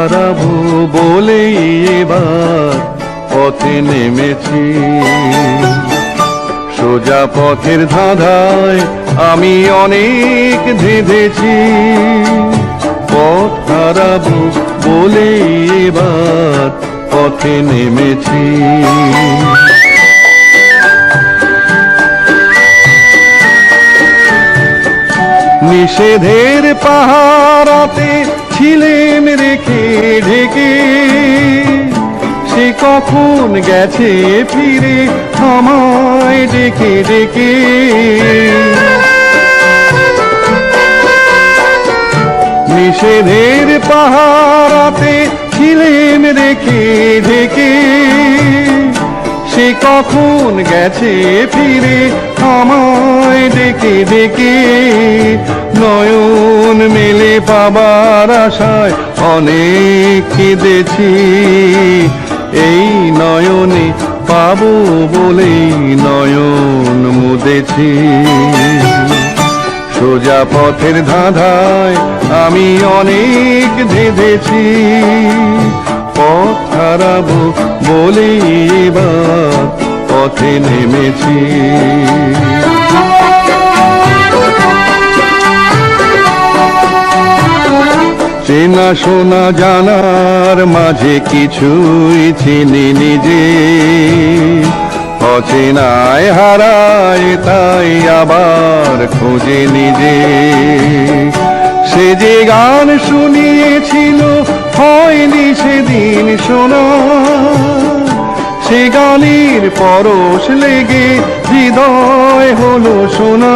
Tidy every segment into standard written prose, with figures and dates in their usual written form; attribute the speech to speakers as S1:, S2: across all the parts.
S1: হারাবো বলেই এবার পথে নেমেছি। সোজা পথের ধাঁধায় আমি অনেক ধেঁধেছি, পথ হারাবো বলেই এবার পথে নেমেছি। নিষেধের পাহারাতে ছিলেন রেখে ঢেকে, সে কখন গেছে ফিরে আমায় ডেকে ডেকে। নিষেধের পাহারাতে ছিলেন রেখে ঢেকে, সে কখন গেছে ফিরে আমায় ডেকে ডেকে। নয়ন মেলে পাবার আশায় অনেক কেঁদেছি, এই নয়নে পাবো বলেই নয়ন মুদেছি। সোজা পথের ধাঁধায় আমি অনেক ধেঁধেছি, পথ হারাবো বলেই এবার পথে নেমেছি। চেনা শোনা জানার মাঝে কিছুই চিনি নিজে, অচেনায় হারায় তাই আবার খোঁজে নিজে। সে যে গান শুনিয়েছিল হয়নি সেদিন শোনা, সে গানের পরশ লেগে হৃদয় হলো শোনা।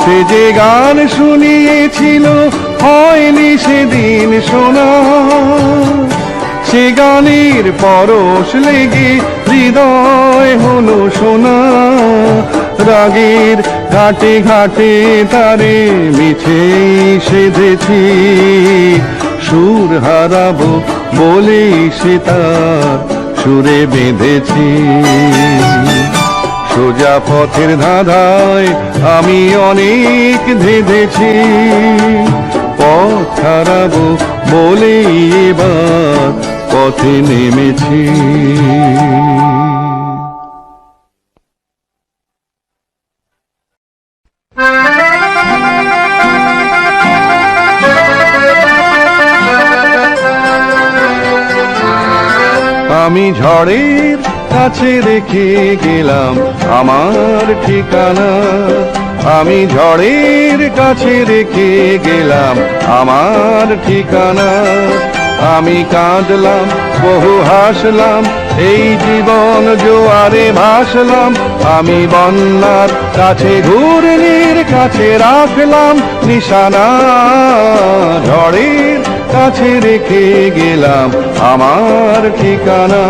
S1: সে যে গান শুনিয়েছিল হয়নি সেদিন শোনা, সে গানের পরশ লেগে হৃদয় হলো শোনা। রাগের ঘাটে ঘাটে তারে মিছেই সেধেছি, সুর হারাবো বলেই সে তার সুরে বেঁধেছি। সোজা পথের ধাঁধায় আমি অনেক ধেঁধেছি, পথ হারাবো বলেই এবার পথে নেমেছি। আমি ঝড়ের কাছে রেখে গেলাম আমার ঠিকানা, আমি ঝড়ের কাছে রেখে গেলাম আমার ঠিকানা। আমি কাঁদলাম বহু হাসলাম, এই জীবন জোয়ারে ভাসলাম। আমি বন্যার কাছে ঘূর্ণির কাছে রাখলাম নিশানা, ঝড়ের কাছে রেখে গেলাম আমার ঠিকানা।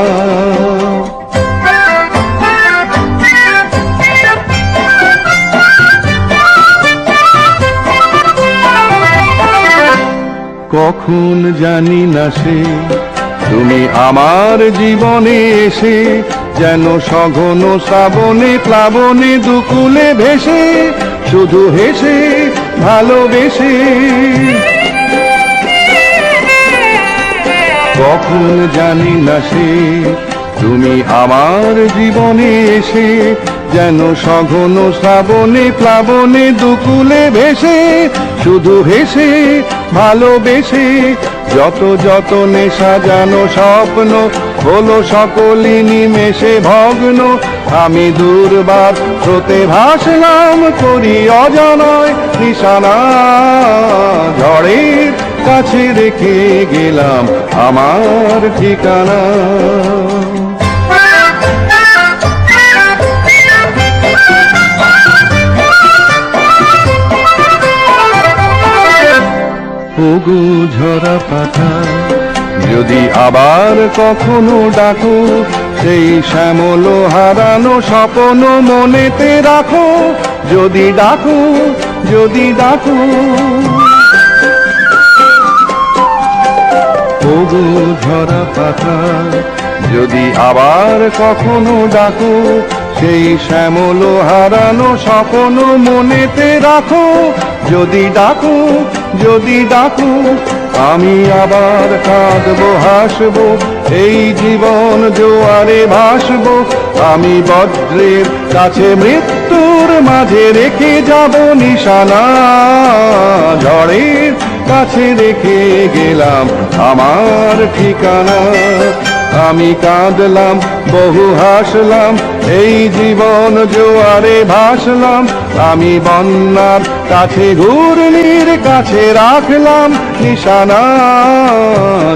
S1: কখন জানি না সে তুমি আমার জীবনে এসে, যেন সঘন শ্রাবণে প্লাবনে দুকুলে ভেসে, শুধু হেসে ভালোবেসে। কখন জানি না সে তুমি আমার জীবনে এসে, যেন সঘন শ্রাবণে প্লাবনে দুকুলে ভেসে, শুধু হেসে ভালোবেসে। যত যতনে সাজানো স্বপ্ন হলো সকলই নিমেষে ভগ্ন। আমি দুর্বার স্রোতে ভাসলাম করি অজানায় নিশানা, ঝড়ের কাছে রেখে গেলাম আমার ঠিকানা। ওগো ঝরা পাতা যদি আবার কখনো ডাকো, সেই শ্যামল হারানো স্বপ্ন মনেতে রাখো। যদি ডাকো যদি ডাকো, ওগো ঝরা পাতা যদি আবার কখনো ডাকো, সেই শ্যামল হারানো স্বপ্ন মনেতে রাখো। যদি ডাকো, যদি ডাকো, আমি আবার কাঁদবো হাসবো, এই জীবন জোয়ারে ভাসবো। আমি বজ্রের কাছে মৃত্যুর মাঝে রেখে যাব নিশানা, ঝড়ের কাছে রেখে গেলাম আমার ঠিকানা। আমি কাঁদলাম, বহু হাসলাম, এই জীবন জোয়ারে ভাসলাম। আমি বন্যার কাছে, ঘূর্ণির কাছে রাখলাম নিশানা,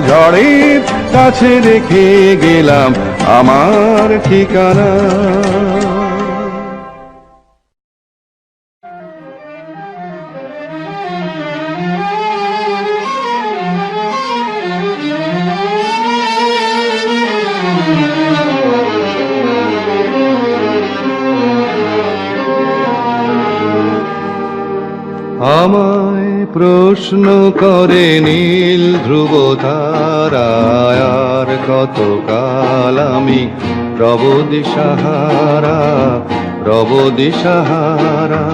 S1: ঝড়ের কাছে রেখে গেলাম আমার ঠিকানা। আমায় প্রশ্ন করে নীল ধ্রুব তারায়, আর কতকাল আমি রব দিশাহারা, রব দিশাহারা।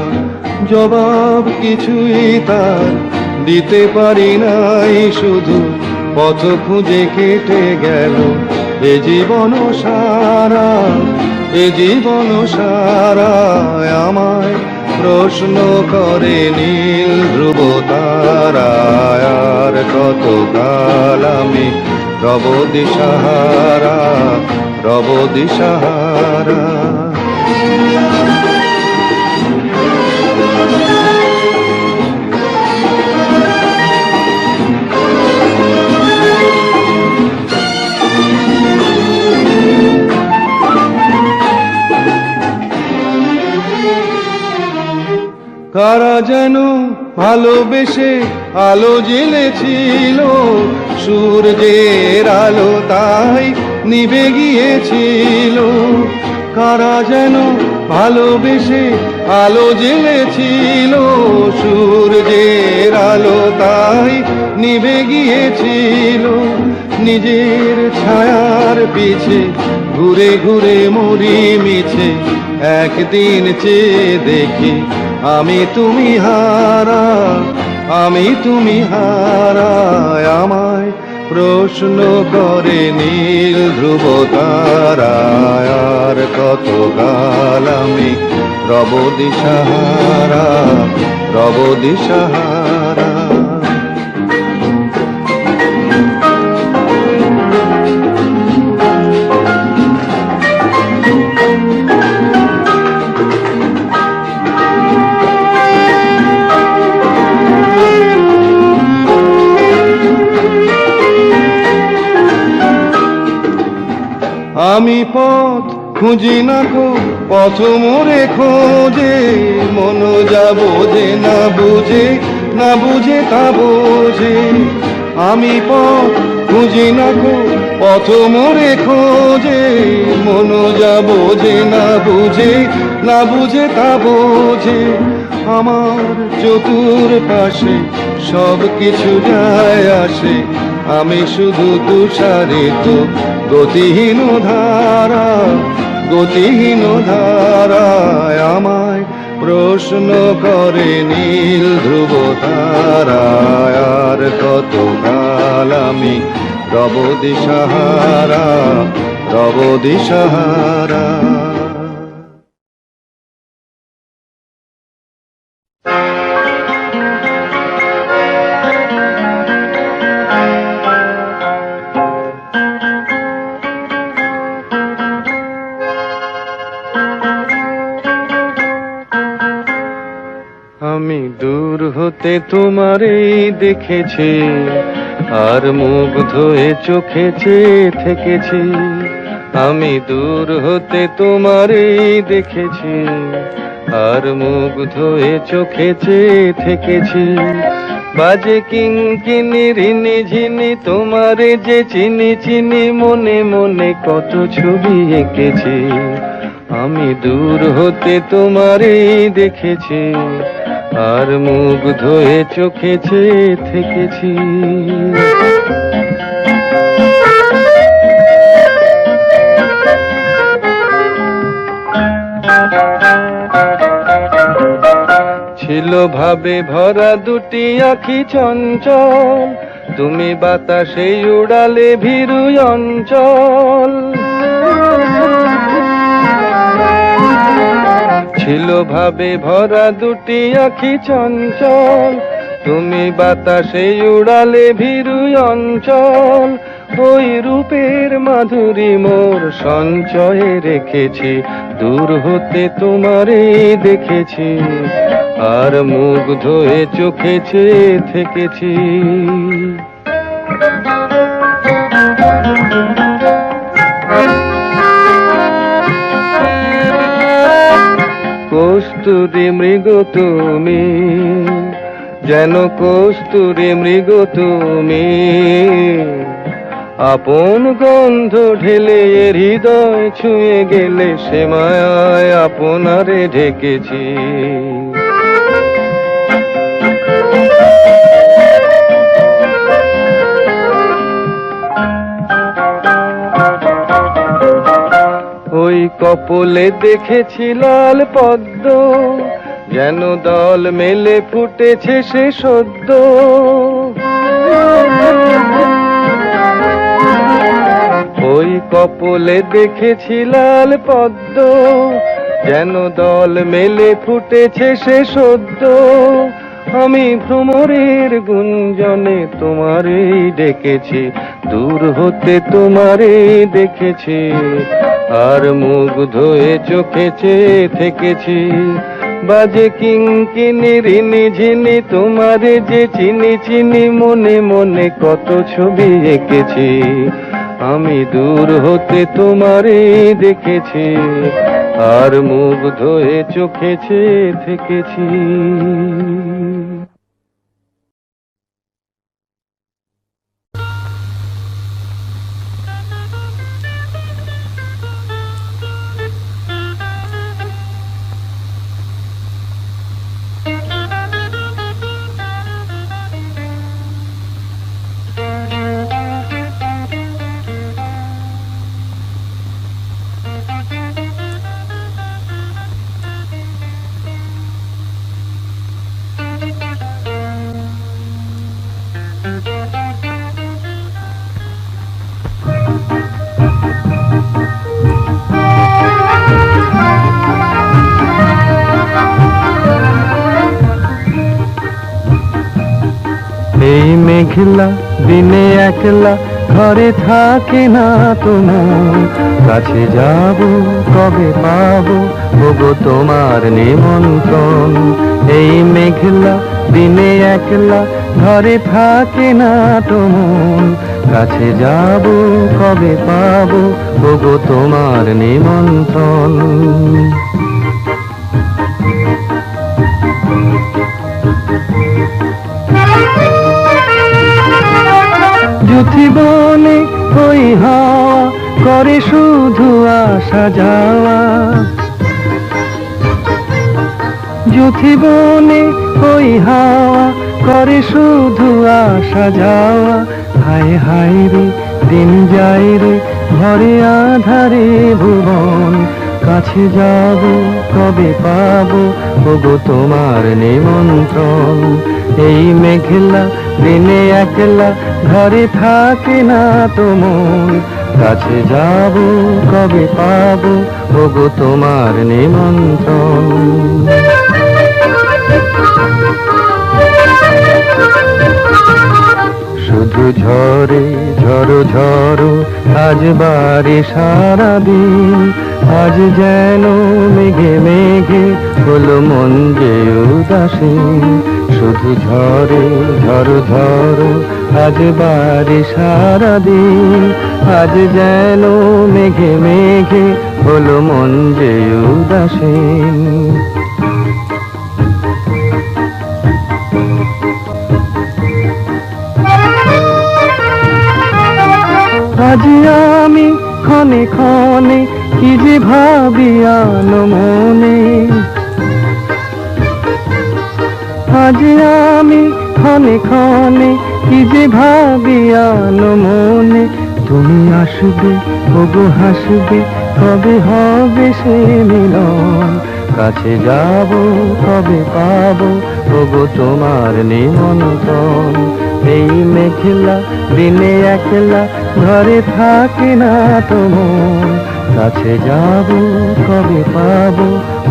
S1: জবাব কিছুই তার দিতে পারি নাই, শুধু পথ খুঁজে কেটে গেল এ জীবন সারা, এ জীবন সারা। আমায় প্রশ্ন করে নীল ধ্রুব তারায়, আর কতকাল আমি রব দিশাহারা, রব দিশাহারা। কারা যেন ভালোবেসে আলো জ্বেলেছিল, সূর্যের আলো তাই নিভে গিয়েছিল। কারা যেন ভালোবেসে আলো জ্বেলেছিল, সূর্যের আলো তাই নিভে গিয়েছিল। নিজের ছায়ার পিছে ঘুরে ঘুরে মরি মিছে, একদিন চেয়ে দেখি আমি তুমি হারা, আমি তুমি হারা। আমায় প্রশ্ন করে নীল ধ্রুব তারায়, আর কতকাল আমি রব দিশাহারা, রব দিশাহারা। আমি পথ খুঁজি না গো, পথ মোরে খোঁজে, মন যা বোঝে না বুঝে, না বুঝে তা বোঝে। আমি পথ খুঁজি না গো, পথ মোরে খোঁজে, মন যা বোঝে না বুঝে, না বুঝে তা বোঝে। আমার চতুর পাশে সব কিছু যায় আসে, আমি শুধু তুষারিত গতিহীন ধারা, গতিহীন ধারায়। আমায় প্রশ্ন করে নীল ধ্রুব তারায়, আর কতকাল আমি রব দিশাহারা, রব দিশাহারা। আমি দূর হতে তোমারেই দেখেছি, আর মুগ্ধ হয়ে চোখে চেয়ে থেকেছি। আমি দূর হতে তোমারেই দেখেছি, আর মুগ্ধ হয়ে চোখে চেয়ে থেকেছি। বাজে কিঙ্কিনি রিনি ঝিনি তোমারে যে চিনি চিনি, মনে মনে কত ছবি এঁকেছি। আমি দূর হতে তোমারেই দেখেছি, আর মুগ্ধ হয়ে চোখে চেয়ে থেকেছি। ছিল ছিল ভাবে ভরা দুটি আঁখি চঞ্চল, তুমি বাতাসে উড়ালে ভীরু অঞ্চল। ছিল ভাবে ভরা দুটি আঁখি চঞ্চল, তুমি বাতাসে উড়ালে ভীরু অঞ্চল। ওই রূপের মাধুরী মোর সঞ্চয়ে রেখেছি, দূর হতে তোমারে দেখেছি, আর মুগ্ধ হয়ে চোখে চেয়ে থেকেছি। কস্তুরী মৃগ তুমি, যেন কস্তুরী মৃগ তুমি, আপন গন্ধ ঢেলে হৃদয় ছুঁয়ে গেলে, সে মায়ায় আপনারে ঢেকেছি। ওই কপলে দেখেছি লাল পদ্ম, যেন দল মেলে ফুটেছে সে সদ্য। ওই কপলে দেখেছি লাল পদ্ম, যেন দল মেলে ফুটেছে সে সদ্য। আমি ভ্রমরের গুঞ্জনে তোমারেই ডেকেছি, দূর হতে তোমারেই দেখেছি, আর মুগ্ধ হয়ে চোখে চেয়ে থেকেছি। বাজে কিঙ্কিনি রিনি ঝিনি, তোমারে যে চিনি চিনি, মনে মনে কত ছবি এঁকেছি। আমি দূর হতে তোমারে দেখেছি, আর মুগ্ধ হয়ে চোখে চেয়ে থেকেছি। এই মেঘলা দিনে একলা ঘরে থাকে না তোমার, কাছে যাব কবে পাবো ওগো তোমার নিমন্ত্রণ। এই মেঘলা দিনে একলা ঘরে থাকে না তোমার, কাছে যাব কবে পাবো ওগো তোমার নিমন্ত্রণ। যুথিবনে ওই হাওয়া করে শুধু আসা যাওয়া, যুথিবনে ওই হাওয়া করে শুধু আসা যাওয়া। হায় হায় রে দিন যায় রে ঘরে আধারে ভুবন, কাছে যাব কবে পাবো ওগো তোমার নিমন্ত্রণ। এই মেঘলা দিনে একলা ঘরে থাকে না তোমার, কাছে যাব কবে পাবো ওগো তোমার নিমন্ত্রণ। শুধু ঝরে ঝড়ো ঝড়ো আজ বারে সারাদিন, আজ যেন মেঘে মেঘে হলো মন যে উদাসীন। শুধু ঝরে ঝড়ো ঝড়ো আজ বারে সারাদিন, আজ যেন মেঘে মেঘে হলো মন যে উদাসীন। আজ আমি ক্ষণে ক্ষণে কি যে ভাবি আনো মনে, আজ আমি ক্ষণে ক্ষণে কি যে ভাবি আনো মনে। তুমি আসবে ওগো হাসবে কবে হবে সে মিলন, কাছে যাব কবে পাবো ওগো তোমার নিমন্ত্রণ। এই মেঘলা দিনে একলা ঘরে থাকে না তো মন, কাছে যাব কবে পাবো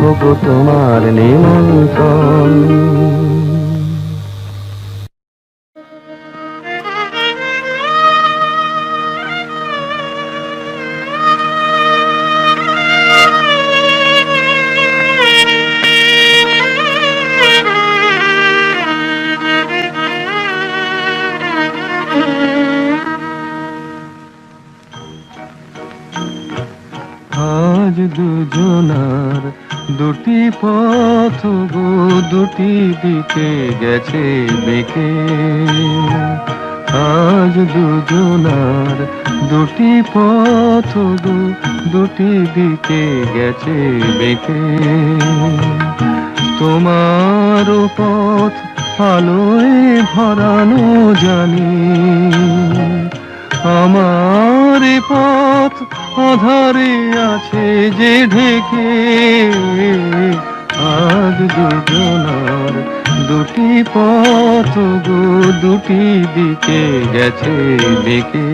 S1: ওগো তোমার নিমন্ত্রণ। আজ দুজনার দুটি পথ গো দুটি দিকে গেছে বেঁকে। আজ দুজনার দুটি পথ গো দুটি দিকে গেছে বেঁকে। তোমার পথ আলোয় ভরানো জানি, আমার পথ আধারে আছে যে ঢেকে। আজ দুজনার দুটি পথ গো দুটি দিকে গেছে বেঁকে।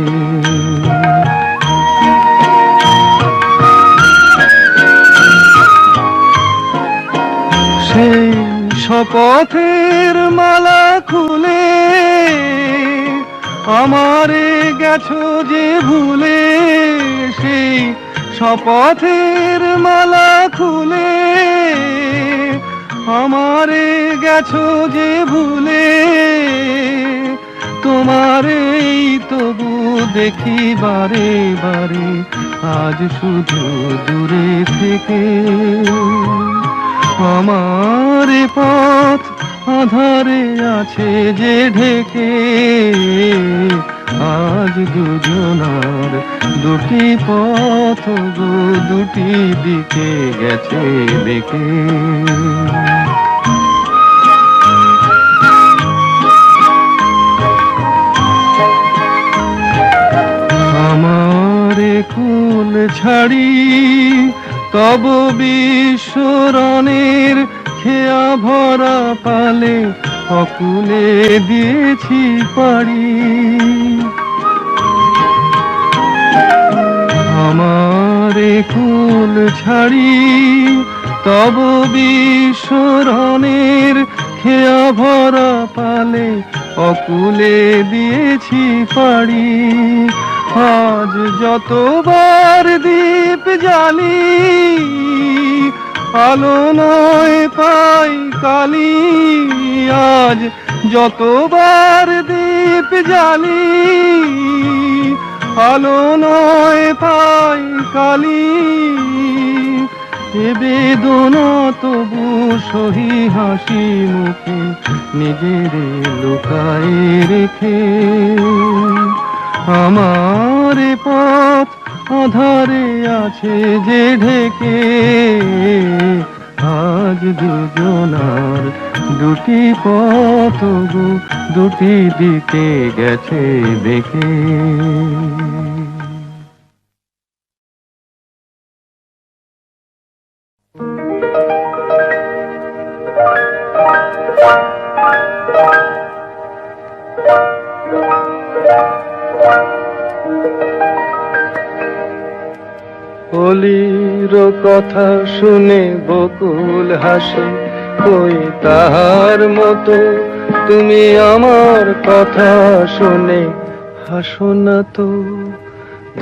S1: সেই শপথের মালা খুলে আমারে গেছো যে ভুলে। সেই শপথের মালা খুলে আমারে গেছো যে ভুলে। তোমারেই তবু দেখি বারে বারে আজ শুধু দূরে থেকে। আমার পথ আধারে আছে যে ঢেকে। আজ দুজনার দুটি পথ গো দুটি দিকে গেছে বেঁকে। আমার কুল ছাড়ি তব বিশ্বরণের খেয়া ভরা পালে অকুলে দিয়েছি পাড়ি। আমার কুল ছাড়ি তব বিশ্বরণের খেয়া ভরা পালে অকুলে দিয়েছি পাড়ি। আজ যতবার দীপ জ্বালি আলো নয় পাই কালি। আজ যতবার দীপ জ্বালি আলো নয় পাই কালি। এ বেদনা তবু সহি হাসি মুখে নিজের লুকায়ে রেখে। আমার পথ আধারে আছে যে ঢেকে। আজ দুজনার দুটি পথ গো দুটি দিকে গেছে বেঁকে। কলির কথা শুনে বকুল হাসে, কই তাহার মতো তুমি আমার কথা শুনে হাসো না তো।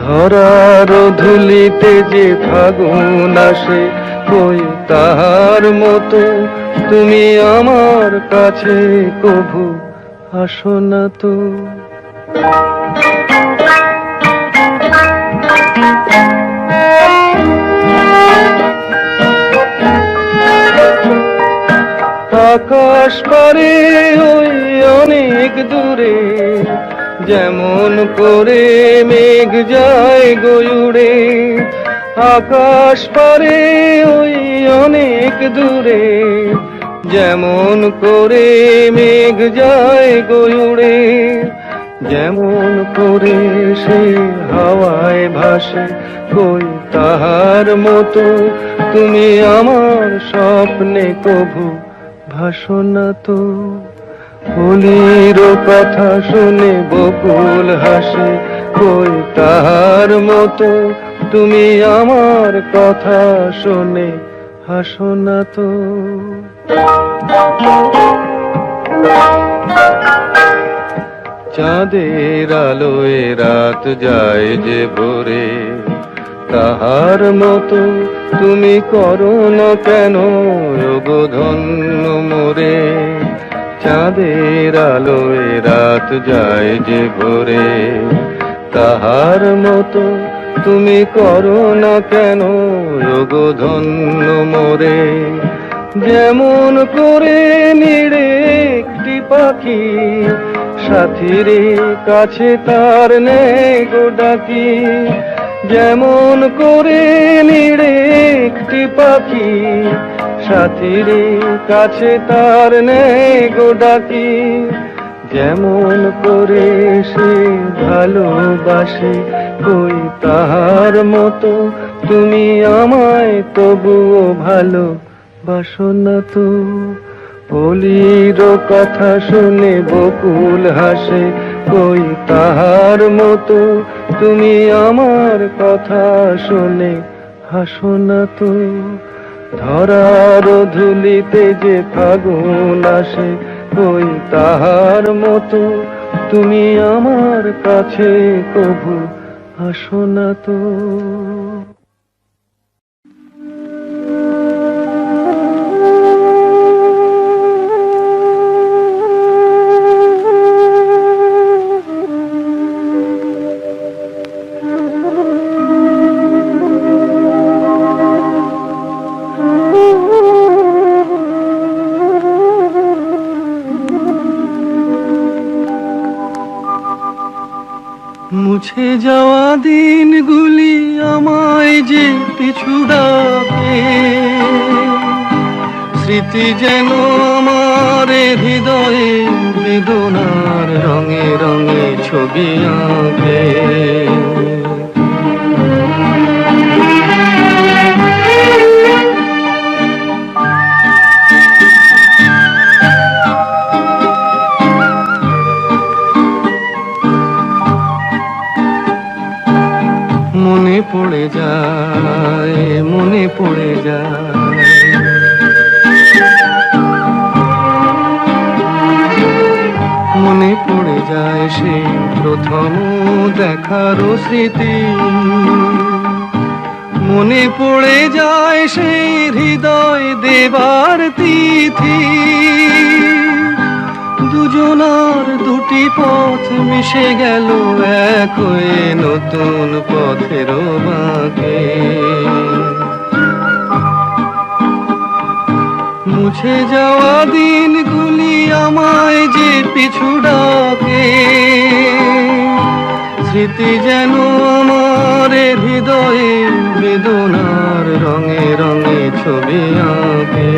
S1: ধরার ধুলিতে যে ফাগুন আসে, কই তাহার মতো তুমি আমার কাছে কভু আসো না তো। আকাশ পারে ওই অনেক দূরে, যেমন করে মেঘ যায় গয়ুড়ে। আকাশ পারে ওই অনেক দূরে, যেমন করে মেঘ যায় গয়ুড়ে। যেমন করে সে হাওয়ায় ভাসে, কই তাহার মতো তুমি আমার স্বপ্নে কভু ভাসো না তো। ফুলের কথা শুনে বকুল হাসে, কই তাহার মতো তুমি আমার কথা শুনে হাসো না তো। চাঁদের আলোয় রাত যায় যে ভোরে, তাহার মতো তুমি করো না কেন ওগো ধন্য মোরে। চাঁদের আলোয় রাত যায় যে ভোরে, তাহার মতো তুমি করো না কেন ওগো ধন্য মোরে। যেমন করে নিড়ে একটি পাখি, সাথীর কাছে তার নেই গো ডাকি। যেমন করে নিড়ে একটি পাখি, সাথীর কাছে তার নেই গো ডাকি। যেমন করে সে ভালোবাসে, কই তাহার মতো তুমি আমায় তবুও ভালোবাসো না তো। কলির কথা শুনে বকুল হাসে, কই তাহার মতো তুমি আমার কথা শুনে হাসো না তো। ধরার ধুলিতে যে ফাগুন আসে, কই তাহার মতো তুমি আমার কাছে কভু হাসো না তো। মুছে যাওয়া দিনগুলি আমায় যে পিছু ডাকে, স্মৃতি যেন আমার হৃদয়ে বেদনার রঙে রঙে ছবি আঁকে। মনে পড়ে যায়, মনে পড়ে যায়, মনে পড়ে যায় সেই প্রথম দেখার স্মৃতি। মনে পড়ে যায় সেই হৃদয় দেবার তিথি। দুজনার দুটি পথ মিশে গেল এক হয়ে নতুন পথের বাঁকে। মুছে যাওয়া দিনগুলি আমায় যে পিছু ডাকে, স্মৃতি যেন আমার হৃদয়ে বেদনার রঙে রঙে ছবি আঁকে।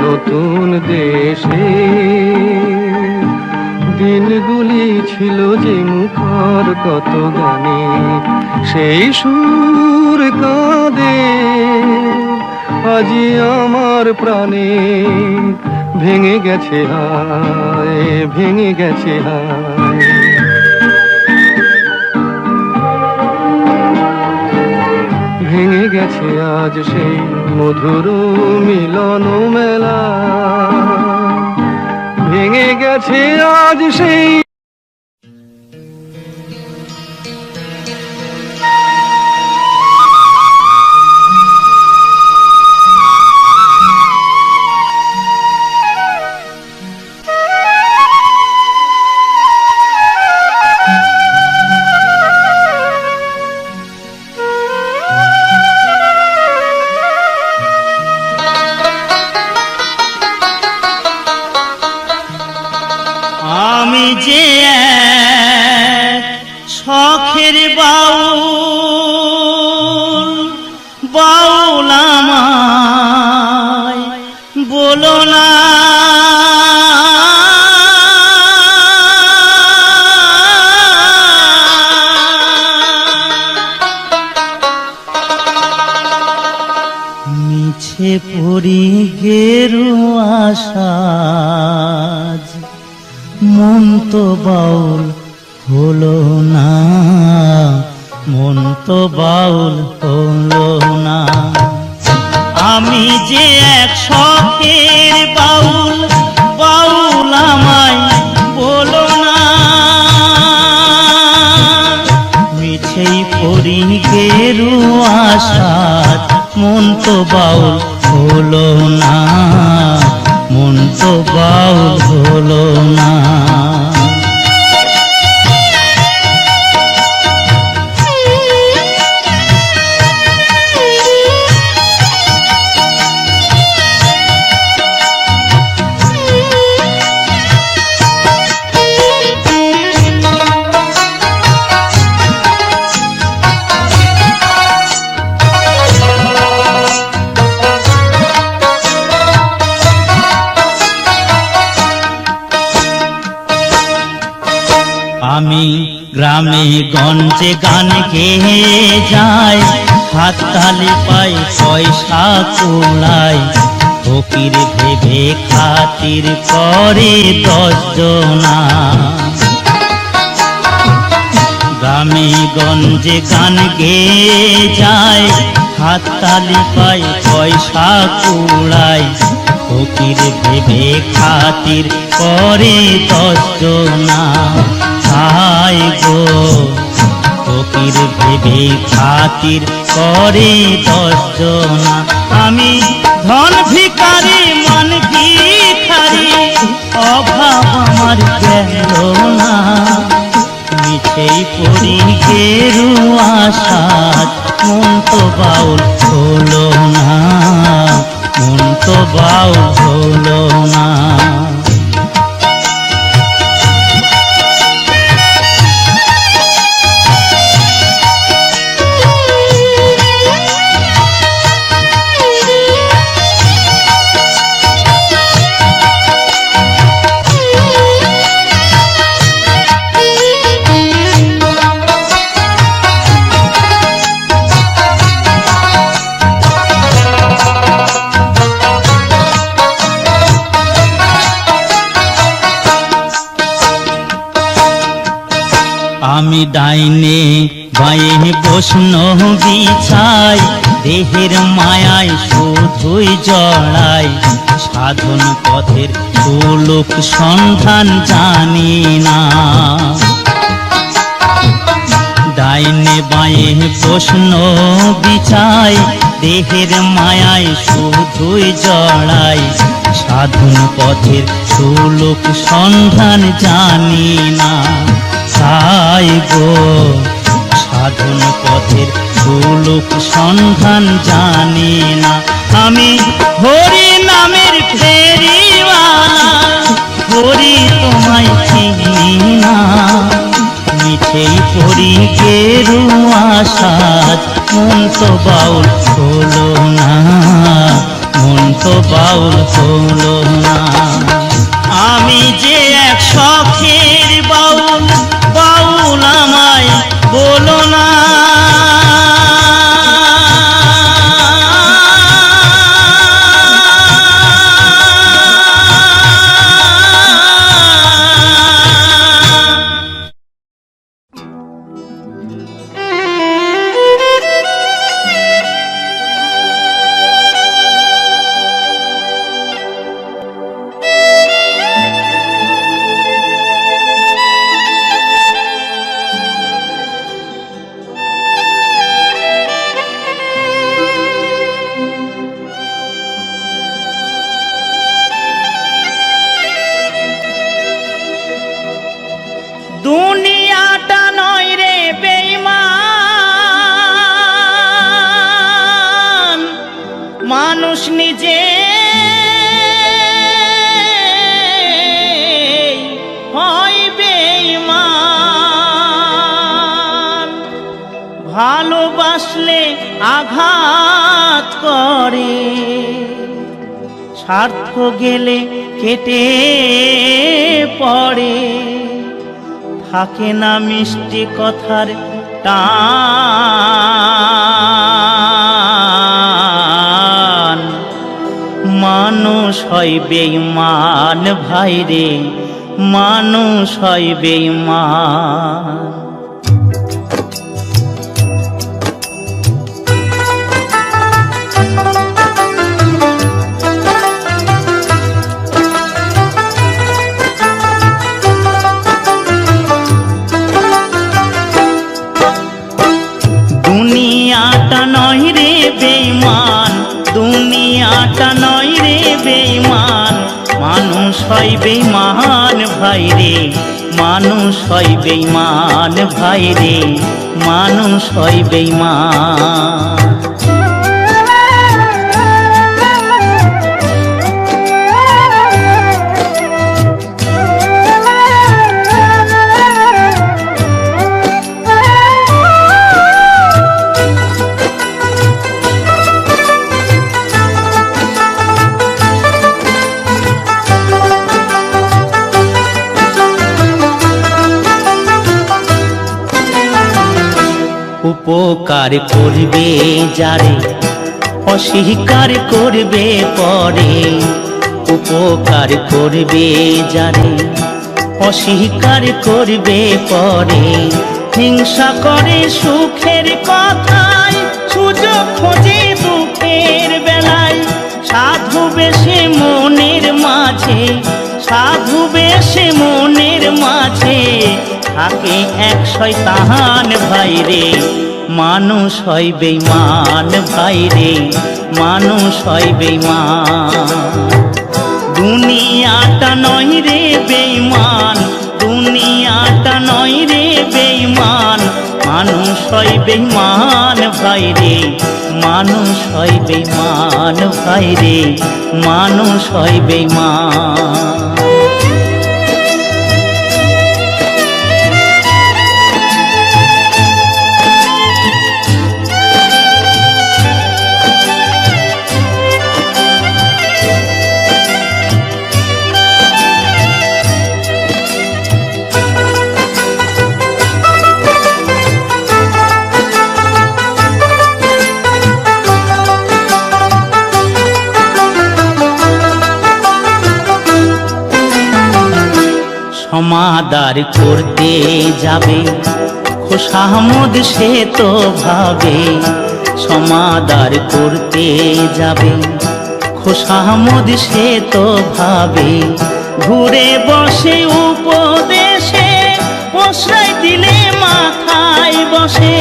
S1: নতুন দেশে দিনগুলি ছিল যে মুখর কত গানে, সেই সুর কাঁদে আজি আমার প্রাণে। ভেঙে গেছে হায়, ভেঙে গেছে হায়, ভেঙে গেছে আজ সেই মধুর মিলন মেলা। ভেঙে গেছে আজ সেই
S2: আমি যে মিছে পরি গেরুয়া সাজ, মন তো বাউল হলো না, মন তো বাউল হলো না। আমি যে এক শখের বাউল, বাউল আমায় বলো না। মিছেই পরি গেরুয়া সাজ, মন তো বাউল হলো না, মন তো বাউল হলো না। আমি গ্রামে গঞ্জে গান গেয়ে যাই, হাততালি পাই পয়সা কুলাই, ফকির ভেবে খাতির করে 10 জনা। গ্রামে গঞ্জে গান গেয়ে যাই, হাততালি পাই পয়সা কুলাই, ফকির ভেবে খাতির করে 10 জনা। হায় গো ফকির ভেবে খাতির করে 10 জনা। আমি ধন ভিখারি মন ভিখারি, অভাব আমার গেল না। মিছেই পরি গেরুয়া সাজ, মন তো বাউল হলো না, মন তো বাউল হলো না। আমি ডাইনে বায়ে বসন বিছাই, দেহের মায়ায় শুধুই জড়াই, সাধন পথের সুলোক সন্ধান জানি না। ডাইনে বায়ে বসন বিছাই, দেহের মায়ায় শুধুই জড়াই, সাধন পথের সুলোক সন্ধান জানি না। হায় গো সাধন পথের সুলোক সন্ধান জানি না। আমি হরি নামের ফেরিওয়ালা, হরি তোমায় চিনি না। মিছেই পরি গেরুয়া সাজ, মন তো বাউল হলো না, মন তো বাউল হলো না। আমি যে এক শখের বাউল, বাউল আমায় বলো না। দুনিয়াটা নয় রে বেঈমান, মানুষ নিজে হয় বেঈমান। ভালোবাসলে আঘাত করে, স্বার্থ গেলে কেটে পড়ে, থাকে না মিষ্টি কথার টান। মানুষ হয় বেঈমান ভাই রে, মানুষ হয় বেঈমান। দুনিয়াটা নয় রে বেঈমান, দুনিয়াটা নয় রে বেঈমান, মানুষ হয় বেঈমান ভাই রে, মানুষ হয় বেঈমান ভাই রে, মানুষ হয় বেঈমান। উপকার করবে যারে, অস্বীকার করবে পরে, উপকার করবে যারে, অস্বীকার করবে পরে, হিংসা করে সুখের কথায়, সুযোগ খোঁজে দুঃখের বেলায়, সাধু বেশে মনের মাঝে, সাধু বেশে মনের মাঝে, থাকে এক শয়তান ভাই রে, মানুষ হয় বেঈমান ভাই রে, মানুষ হয় বেঈমান। দুনিয়াটা নয় রে বেঈমান, দুনিয়াটা নয় রে বেঈমান, মানুষ হয় বেঈমান ভাই রে, মানুষ হয় বেঈমান ভাই রে, মানুষ হয় বেঈমান। সমাদার করতে যাবে খোশামদ সে তো ভাবে, সমাদার করতে যাবে খোশামদ সে তো ভাবে, ঘুরে বসে উপদেশে প্রশ্রয় দিলে মাথায় বসে,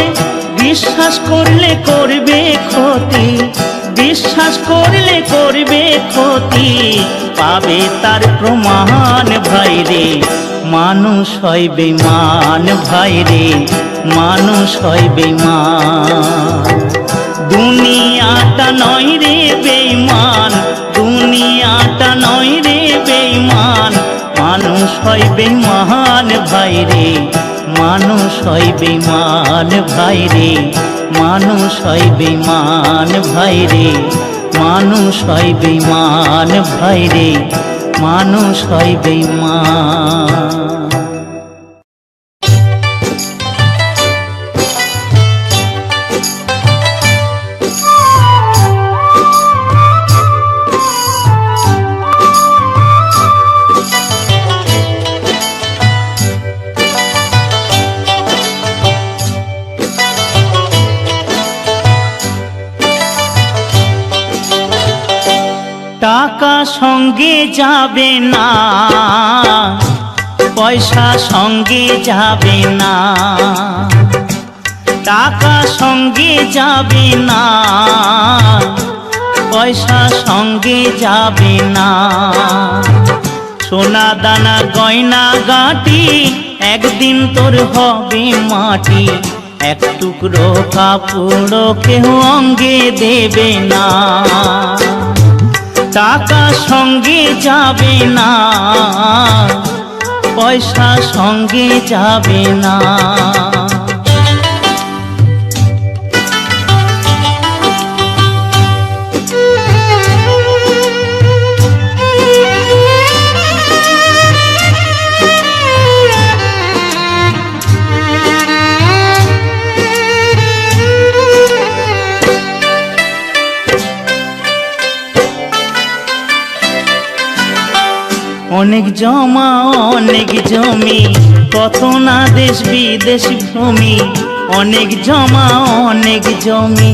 S2: বিশ্বাস করলে করবে ক্ষতি, বিশ্বাস করলে করবে ক্ষতি, পাবে তার প্রমাণ ভাই রে, মানুষ হয় বেঈমান ভাই রে, মানুষ হয় বেঈমান। দুনিয়াটা নয় রে বেঈমান, দুনিয়াটা নয় রে বেঈমান, মানুষ হয় বেঈমান ভাই রে, মানুষ হয় বেঈমান ভাই রে, মানুষ হয় বেঈমান ভাই রে, মানুষ হয় বেঈমান ভাই রে, মানুষ হয় বেঈমান। টাকা সঙ্গে যাবে না, পয়সা সঙ্গে যাবে না, টাকা সঙ্গে যাবে না, পয়সা সঙ্গে যাবে না, সোনা দানা গয়না গাঁটি একদিন তোর হবে মাটি, এক টুকরো কাপড় কেহ অঙ্গে দেবে না। টাকা সঙ্গে যাবে না, পয়সা সঙ্গে যাবে না। অনেক জমা অনেক জমি, কত না দেশ বিদেশ ভূমি। অনেক জমা অনেক জমি,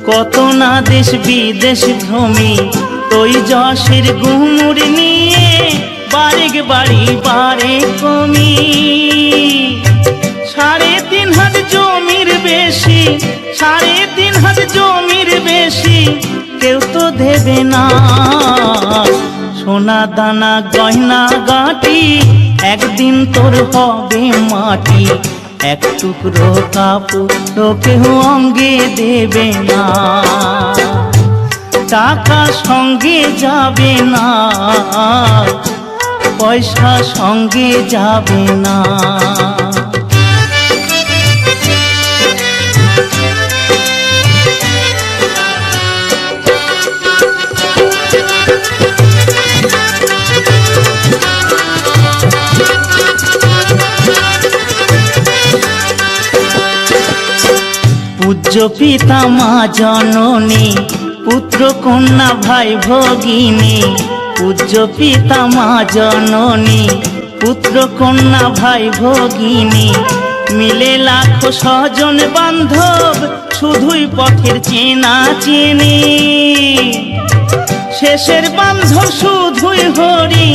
S2: কত না দেশ বিদেশ ভূমি। তুই যশের গুমুর নিয়ে বারেক বাড়ি বারে কমি। 3.5 হাত জমির বেশি, 3.5 হাত জমির বেশি কেউ তো দেবে না। সোনা দানা গয়না গাটি একদিন তোর হবে মাটি। এক টুকরো কাপড় কেউ অঙ্গে দেবে না। টাকা সঙ্গে যাবে না, পয়সা সঙ্গে যাবে না। পূজ্য পিতা মা জননী, পুত্র কন্যা ভাই ভগিনী। পূজ্য পিতা মা জননী, পুত্র কন্যা ভাই ভগিনী। মিলে লাখো স্বজন বান্ধব, শুধুই পথের চেনা চেনি। শেষের বান্ধব শুধুই হরি,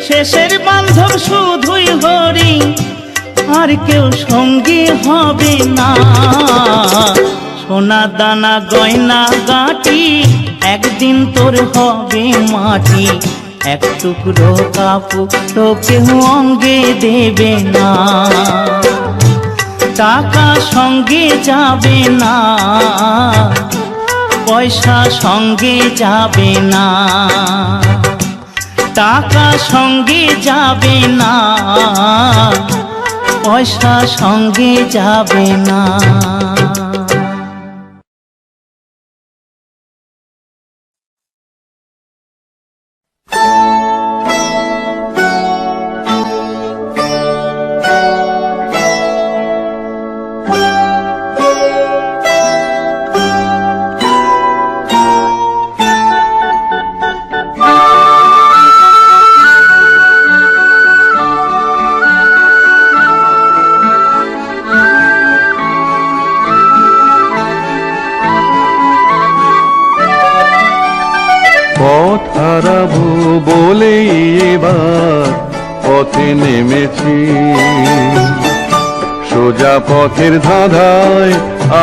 S2: শেষের বান্ধব শুধুই হরি। আর কেউ সঙ্গী হবে না। সোনা দানা গয়না গাটি একদিন তোর হবে মাটি। এক টুকরো কাপড় কেউ অঙ্গে দেবে না। টাকা সঙ্গে যাবে না, পয়সা সঙ্গে যাবে না। টাকা সঙ্গে যাবে না, পয়সা সঙ্গে যাবে না।
S1: পথ হারাবো বলে এবার পথে নেমেছি। সোজা পথের ধাঁধায়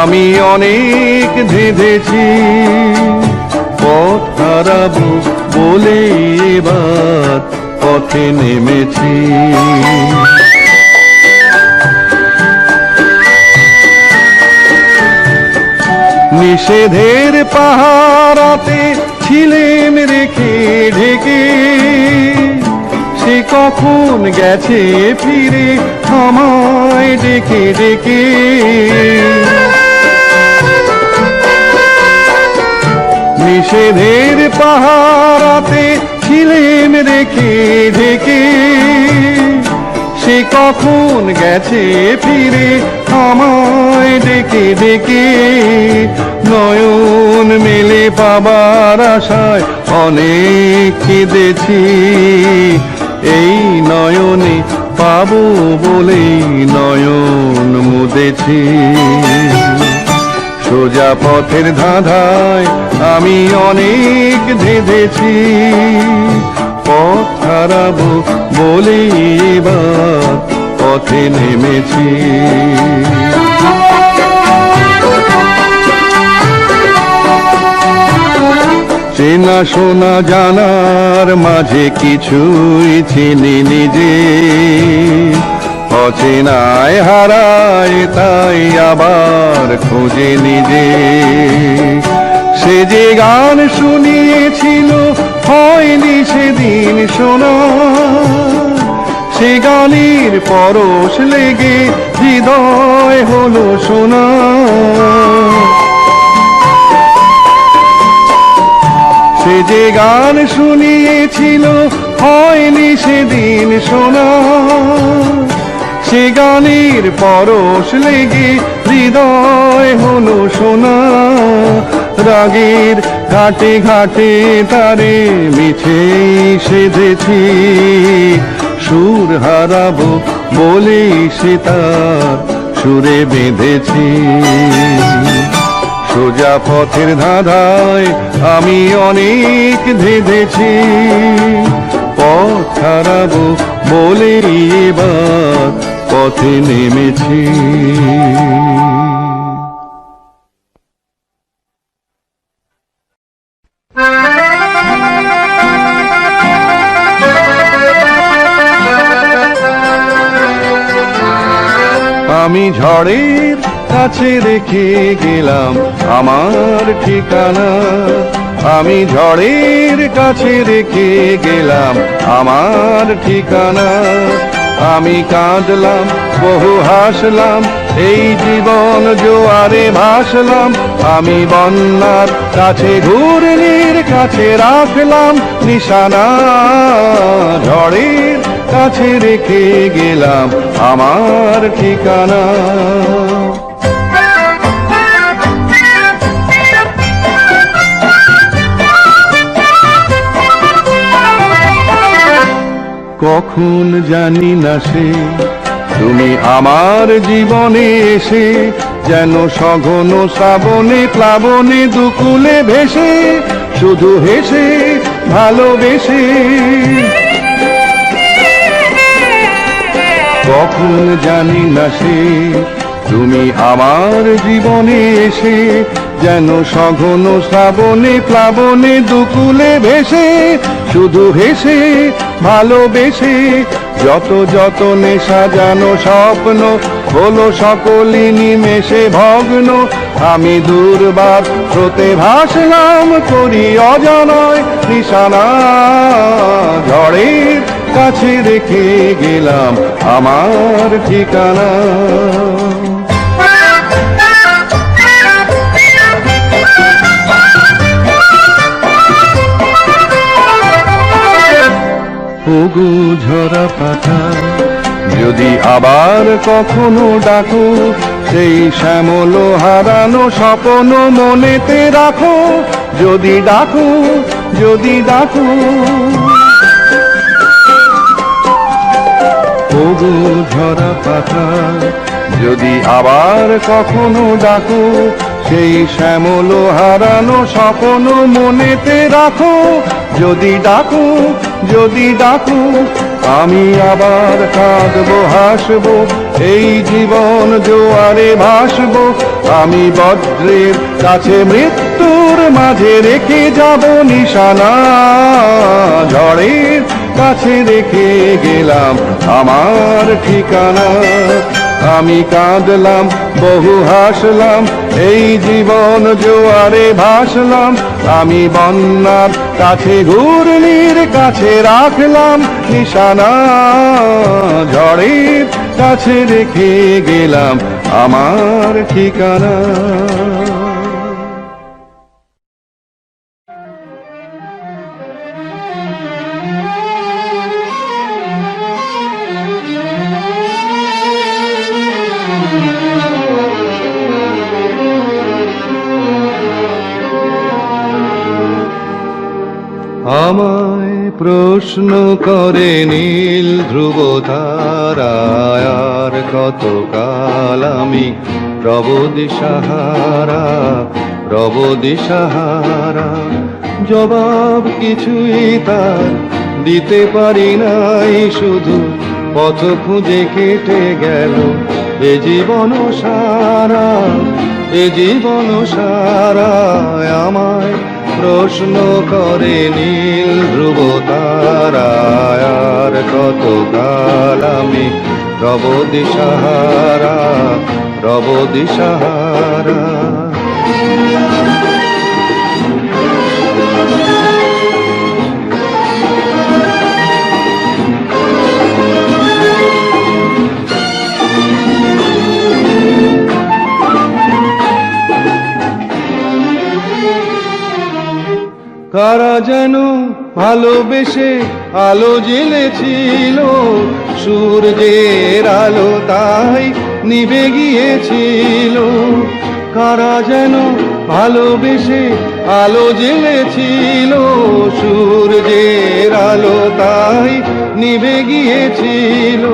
S1: আমি অনেক ধেঁধেছি। পথ হারাবো বলে এবার পথে নেমেছি। নিষেধের পাহারাতে ছিলেম রেখে ঢেকে। সে কখন গেছে ফিরে আমায় ডেকে ডেকে। নিষেধের পাহারাতে ছিলেম রেখে ঢেকে। সে কখন গেছে ফিরে আমায় ডেকে ডেকে। নয়ন মেলে পাবার আশায় অনেক কেঁদেছি। এই নয়নে পাবো বলেই নয়ন মুদেছি। সোজা পথের ধাঁধায় আমি অনেক ধেঁধেছি। পথ হারাবো বলে এবার পথে নেমেছি। চেনা শোনা জানার মাঝে কিছুই চিনি নিজে। অচেনায় হারায় তাই আবার খোঁজে নিজে। সে যে গান শুনিয়েছিল হয়নি সেদিন শোনা। সে গানের পরশ লেগে হৃদয় হলো সোনা। সে যে গান শুনিয়েছিল হয়নি সেদিন শোনা। সে গানের পরশ লেগে হৃদয় হলো সোনা। রাগের ঘাটে ঘাটে তারে মিছে সেধেছি, সুর হারাবো বলেই সে তার সুরে বেঁধেছি। সোজা পথের ধাঁধায় আমি অনেক ধেঁধেছি, পথ হারাবো বলেই এবার পথে নেমেছি। আমি ঝড়ের কাছে রেখে গেলাম আমার ঠিকানা, আমি ঝড়ের কাছে রেখে গেলাম আমার ঠিকানা। আমি কাঁদলাম বহু হাসলাম, এই জীবন জোয়ারে ভাসলাম। আমি বন্যার কাছে ঘূর্ণির কাছে রাখলাম নিশানা, ঝড়ের কাছে রেখে গেলাম আমার ঠিকানা। কখন জানি না সে তুমি আমার জীবনে এসে, যেন সঘন শ্রাবণে প্লাবনে দুকুলে ভেসে, শুধু হেসে ভালোবেসে। কখন জানি না সে তুমি আমার জীবনে এসে, যেন সঘন শ্রাবণে প্লাবনে দুকুলে ভেসে, শুধু হেসে ভালোবেসে। যত যতনে সাজানো স্বপ্ন হলো সকলই নিমেষে ভগ্ন। আমি দুর্বার স্রোতে ভাসলাম করি অজানায় নিশানা, ঝড়ের কাছে রেখে গেলাম আমার ঠিকানা। ওগো ঝরা পাতা, যদি আবার কখনো ডাকো, সেই শ্যামল হারানো স্বপ্ন মনেতে রাখো। যদি ডাকো, যদি ডাকো। ওগো ঝরা পাতা, যদি আবার কখনো ডাকো, সেই শ্যামল হারানো স্বপ্ন মনেতে রাখো। যদি ডাকো, যদি ডাকো। আমি আবার কাঁদবো হাসবো, এই জীবন জোয়ারে ভাসবো। আমি বজ্রের কাছে মৃত্যুর মাঝে রেখে যাব নিশানা, ঝড়ের কাছে রেখে গেলাম আমার ঠিকানা। আমি কাঁদলাম বহু হাসলাম, এই জীবন জোয়ারে ভাসলাম। আমি বন্যার কাছে ঘূর্ণির কাছে রাখলাম নিশানা, ঝড়ের কাছে রেখে গেলাম আমার ঠিকানা। আমায় প্রশ্ন করে নীল ধ্রুব তারায়, আর কতকাল আমি রব দিশাহারা, রব দিশাহারা। জবাব কিছুই তার দিতে পারি নাই, শুধু পথ খুঁজে কেটে গেল এ জীবন সারা, এ জীবন সারা। আমায় প্রশ্ন করে নীল ধ্রুব তারায়, আর কতকাল আমি রব দিশাহারা, রব দিশাহারা। কারা যেন ভালোবেসে আলো জ্বেলেছিল, সূর্যের আলো তাই নিভে গিয়েছিল। কারা যেন ভালোবেসে আলো জ্বেলেছিল, সূর্যের আলো তাই নিভে গিয়েছিল।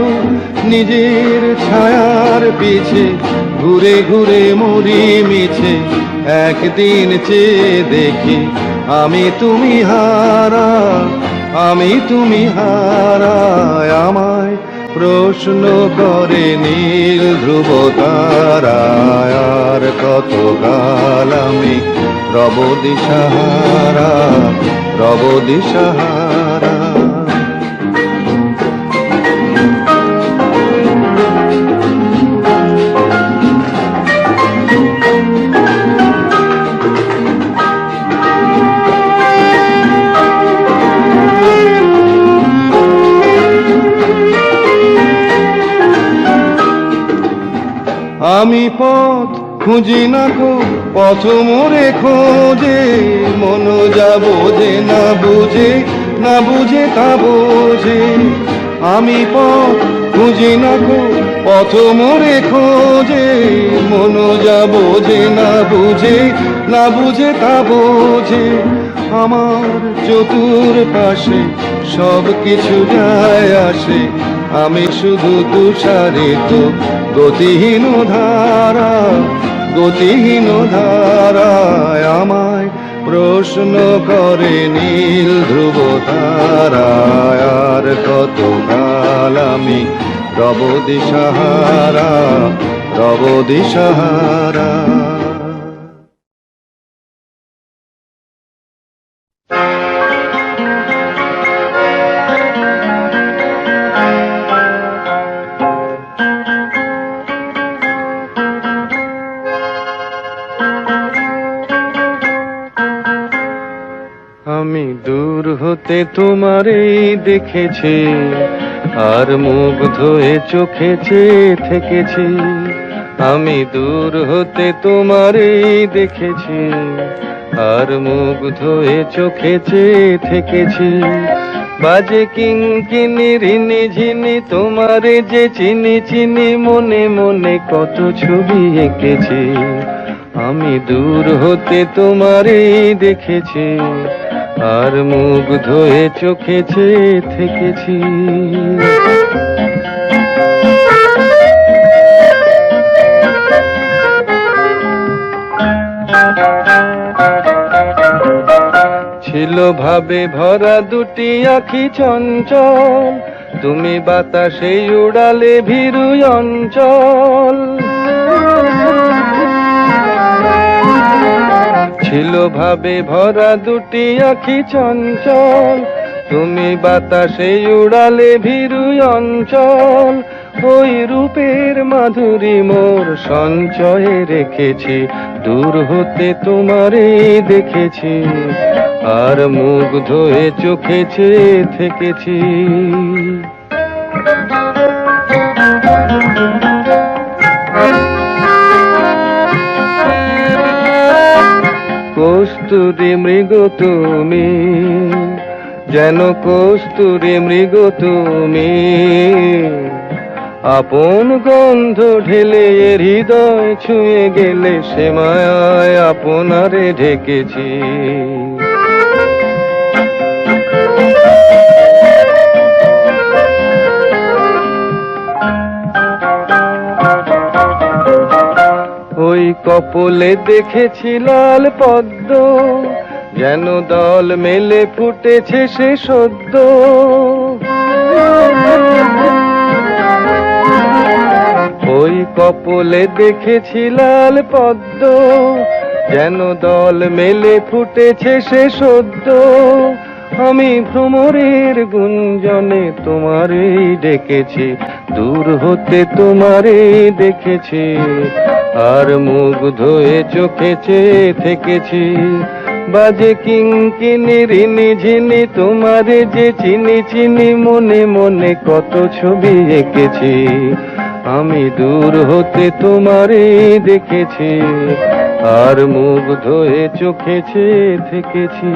S1: নিজের ছায়ার পিছে ঘুরে ঘুরে মরি মিছে, একদিন চেয়ে দেখি আমি তুমি হারা, আমি তুমি হারা। আমায় প্রশ্ন করে নীল ধ্রুব তারায়, আর কত কাল আমি রব দিশাহারা, রব দিশাহারা। আমি পথ খুঁজি না কো, পথ মোরে খোঁজে, মন যা বোঝে না বুঝে, না বুঝে তা বোঝে। আমি পথ খুঁজি না কো, পথ মোরে খোঁজে, মন যা বোঝে না বুঝে, না বুঝে তা বোঝে। আমার চতুর পাশে সব কিছু যায় আসে, আমি শুধু তুষারিত গতিহীন ধারা, গতিহীন ধারায়। আমায় প্রশ্ন করে নীল ধ্রুব তারায়, আর কত কাল আমি রব দিশাহারা, রব দিশাহারা। আমি দূর হতে তোমারেই দেখেছি, আর মুগ্ধ হয়ে চোখে চেয়ে থেকেছি। আমি দূর হতে তোমারেই দেখেছি, আর মুগ্ধ হয়ে চোখে চেয়ে থেকেছি। বাজে কিঙ্কিনি রিনি ঝিনি তোমারে যে চিনি চিনি, মনে মনে কত ছবি এঁকেছি। আমি দূর হতে তোমারেই দেখেছি, আর মুগ্ধ হয়ে চোখে চেয়ে থেকেছি। ছিল ভাবে ভরা দুটি আখি চঞ্চল, তুমি বাতাসে উড়ালে ভীরু অঞ্চল। ছিল ভাবে ভরা দুটি আখি চঞ্চল, তুমি বাতাসে উড়ালে ভীরু অঞ্চল। ওই রূপের মাধুরী মোর সঞ্চয়ে রেখেছি, দূর হতে তোমারে দেখেছি, আর মুগ্ধ হয়ে চোখে চেয়ে থেকেছি। কস্তুরী মৃগ তুমি, যেন কস্তুরী মৃগ তুমি, আপন গন্ধ ঢেলে হৃদয় ছুঁয়ে গেলে, সে মায়ায় আপনারে ঢেকেছি। ওই কপলে দেখেছি লাল পদ্ম, যেন দল মেলে ফুটেছে সে সদ্য। ওই কপলে দেখেছি লাল পদ্ম, যেন দল মেলে ফুটেছে সে সদ্য। আমি ভ্রমরের গুঞ্জনে তোমারেই ডেকেছি, দূর হতে তোমারেই দেখেছি, আর মুগ্ধ হয়ে চোখে চেয়ে থেকেছি। বাজে কিঙ্কিনি রিনি ঝিনি তোমারে যে চিনি চিনি, মনে মনে কত ছবি এঁকেছি। আমি দূর হতে তোমারেই দেখেছি, আর মুগ্ধ হয়ে চোখে চেয়ে থেকেছি।